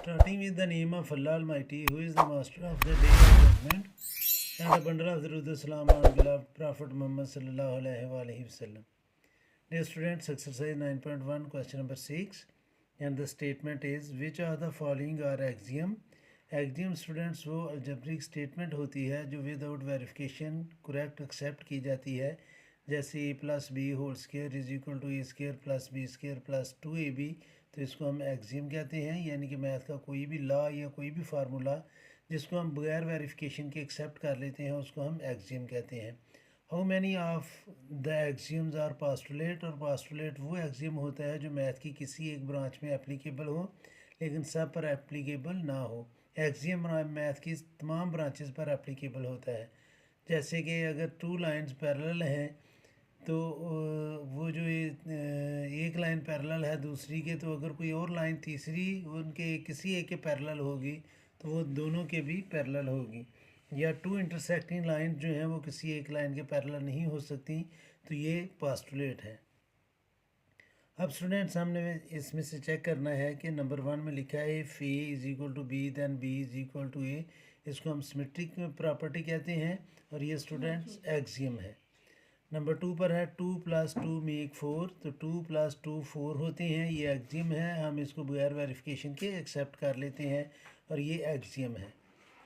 Starting with the name of Allah Almighty, who is the master of the day of judgment, and the bundle of the Salam on beloved Prophet Muhammad sallallahu alaihi wasallam. Dear students, exercise 9.1, question number 6, and the statement is, which of the following are axiom? Axiom students वो algebraic statement होती है जो without verification correct accept की जाती है, जैसे a plus b whole square is equal to a square plus b square plus 2ab, तो इसको हम एक्सियम कहते हैं। यानी कि मैथ का कोई भी लॉ या कोई भी फार्मूला जिसको हम बगैर वेरिफिकेशन के एक्सेप्ट कर लेते हैं उसको हम एक्सियम कहते हैं। How many of the axioms are postulate, और पास्टुलेट वो एक्सियम होता है जो मैथ की किसी एक ब्रांच में एप्लीकेबल हो लेकिन सब पर एप्लीकेबल ना हो। एक्सियम मैथ की तमाम ब्रांचेस पर एप्लीकेबल होता है। जैसे कि अगर टू लाइंस पैरेलल हैं तो वो जो एक लाइन पैरेलल है दूसरी के, तो अगर कोई और लाइन तीसरी उनके किसी एक के पैरेलल होगी तो वो दोनों के भी पैरेलल होगी। या टू इंटरसेक्टिंग लाइन जो हैं वो किसी एक लाइन के पैरेलल नहीं हो सकती, तो ये पास्टुलेट है। अब स्टूडेंट्स हमने इसमें से चेक करना है कि नंबर 1 में लिखा है if A is equal to B then B is equal to A, इसको हम सिमेट्रिक प्रॉपर्टी कहते हैं और ये स्टूडेंट्स एक्सियम है। नंबर 2 पर है 2 + 2 मेक 4, तो 2 + 2 4 होते हैं, ये एक्सियम है। हम इसको बगैर वेरिफिकेशन के एक्सेप्ट कर लेते हैं और ये एक्सियम है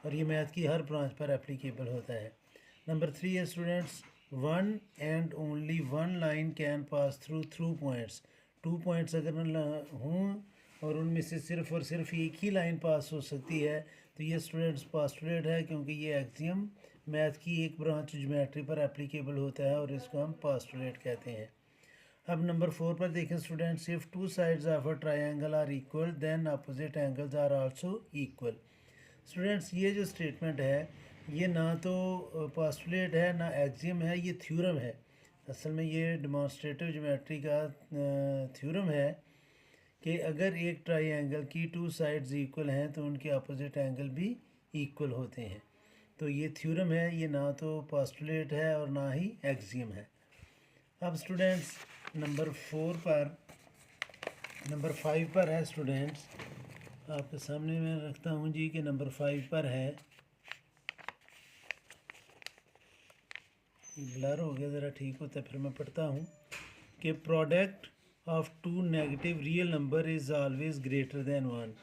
और ये मैथ की हर ब्रांच पर एप्लीकेबल होता है। नंबर 3 है students, one and only one line can pass through points. 2 points अगर हों और उनमें से सिर्फ और सिर्फ एक ही लाइन पास हो सकती है तो ये स्टूडेंट्स पास्टुलेट है, क्योंकि ये एक्सियम मैथ की एक ब्रांच ज्योमेट्री पर एप्लीकेबल होता है और इसको हम पास्टुलेट कहते हैं। अब नंबर 4 पर देखें students, if two sides of a triangle are equal then opposite angles are also equal. Students ये जो स्टेटमेंट है ये ना तो पास्टुलेट है ना एक्सियम है, ये थ्योरम है। असल में ये डेमोन्स्ट्रेटिव ज्योमेट्री का थ्योरम है कि अगर एक ट्रायंगल की 2 साइड्स इक्वल हैं तो उनके अपोजिट एंगल भी इक्वल होते हैं। तो ये थ्योरम है, ये ना तो पास्टुलेट है और ना ही एक्सियम है। अब स्टूडेंट्स नंबर 5 पर है स्टूडेंट्स, आपके सामने मैं रखता हूँ जी कि नंबर 5 पर है, ब्लर हो गया ज़रा, ठीक होता है फिर मैं पढ़ता हूँ कि product of 2 negative real number is always greater than 1।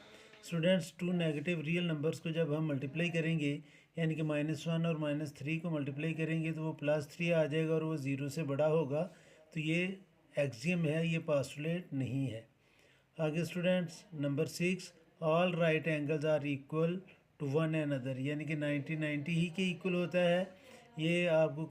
Students 2 negative real numbers को जब हम मल्टीप्लाई करेंगे यानी कि -1 और -3 को मल्टीप्लाई करेंगे तो वो +3 आ जाएगा और वो 0 से बड़ा होगा, तो ये एक्सियम है, ये पास्टुलेट नहीं है। आगे students number 6, all right angles are equal to one and other, यानी कि 90 ही के इक्वल होता है। ये आपको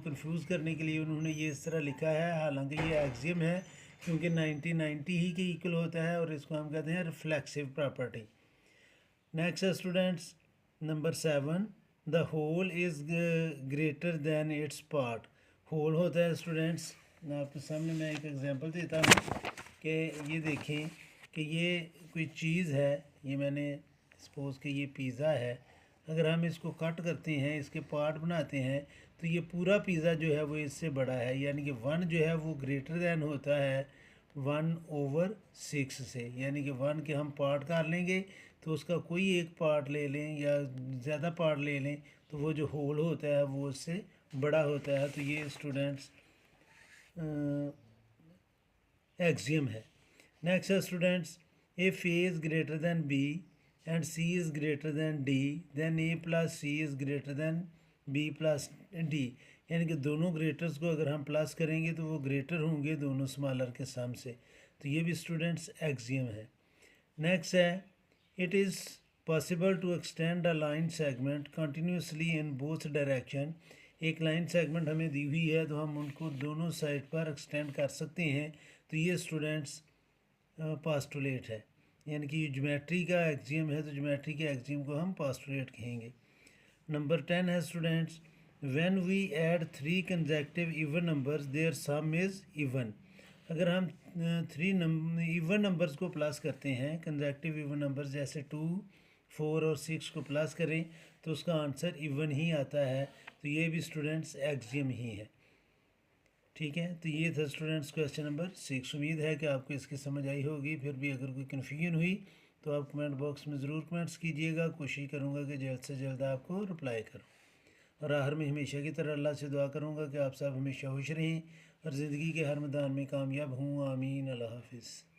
कंफ्यूज करने के लिए उन्होंने ये इस तरह लिखा है, हालांकि ये एक्सियम है क्योंकि 90 ही के इक्वल होता है और इसको हम कहते हैं रिफ्लेक्सिव प्रॉपर्टी। नेक्स्ट है students number 7, the whole is greater than its part. Whole होता है स्टूडेंट्स, आपके सामने मैं एक एग्जांपल देता हूँ कि ये देखें कि ये कोई चीज़ है, ये मैंने सपोज़ कि ये पिज़्ज़ा है, अगर हम इसको कट करते हैं इसके पार्ट बनाते हैं तो ये पूरा पिज़्ज़ा जो है वो इससे बड़ा है, यानी कि 1 जो है वो ग्रेटर दैन होता है 1/6 से, यानी कि 1 के हम पार्ट कर लेंगे तो उसका कोई एक पार्ट ले लें या ज़्यादा पार्ट ले लें तो वो जो होल होता है वो उससे बड़ा होता है। तो ये स्टूडेंट्स एक्सियम है। नेक्स्ट है students, if A is greater than B and C is greater than D then A plus C is greater than B plus D, यानी कि दोनों ग्रेटर्स को अगर हम प्लस करेंगे तो वो ग्रेटर होंगे दोनों स्मॉलर के सम से, तो ये भी स्टूडेंट्स एक्सियम है। नेक्स्ट है, it is possible to extend a line segment continuously in both direction. एक लाइन सेगमेंट हमें दी हुई है तो हम उनको दोनों साइड पर एक्सटेंड कर सकते हैं, तो ये स्टूडेंट्स पास्टुलेट है, यानी कि ज्योमेट्री का एक्सियम है तो ज्योमेट्री के एक्सियम को हम पास्टुलेट कहेंगे। नंबर 10 है students, when we add 3 consecutive even numbers their sum is even. अगर हम 3 इवन नंबर्स को प्लस करते हैं, कंसेक्टिव इवन नंबर्स जैसे 2, 4 और 6 को प्लस करें तो उसका आंसर इवन ही आता है, तो ये भी स्टूडेंट्स एक्सियम ही है। ठीक है, तो ये था स्टूडेंट्स क्वेश्चन नंबर 6। उम्मीद है कि आपको इसकी समझ आई होगी, फिर भी अगर कोई कन्फ्यूजन हुई तो आप कमेंट बॉक्स में ज़रूर कमेंट्स कीजिएगा। कोशिश करूँगा कि जल्द से जल्द आपको रिप्लाई करूँ। और आखिर में हमेशा की तरह अल्लाह से दुआ करूँगा कि आप सब हमेशा खुश रहें और ज़िंदगी के हर मैदान में कामयाब हों। आमीन। अल्लाह हाफिज़।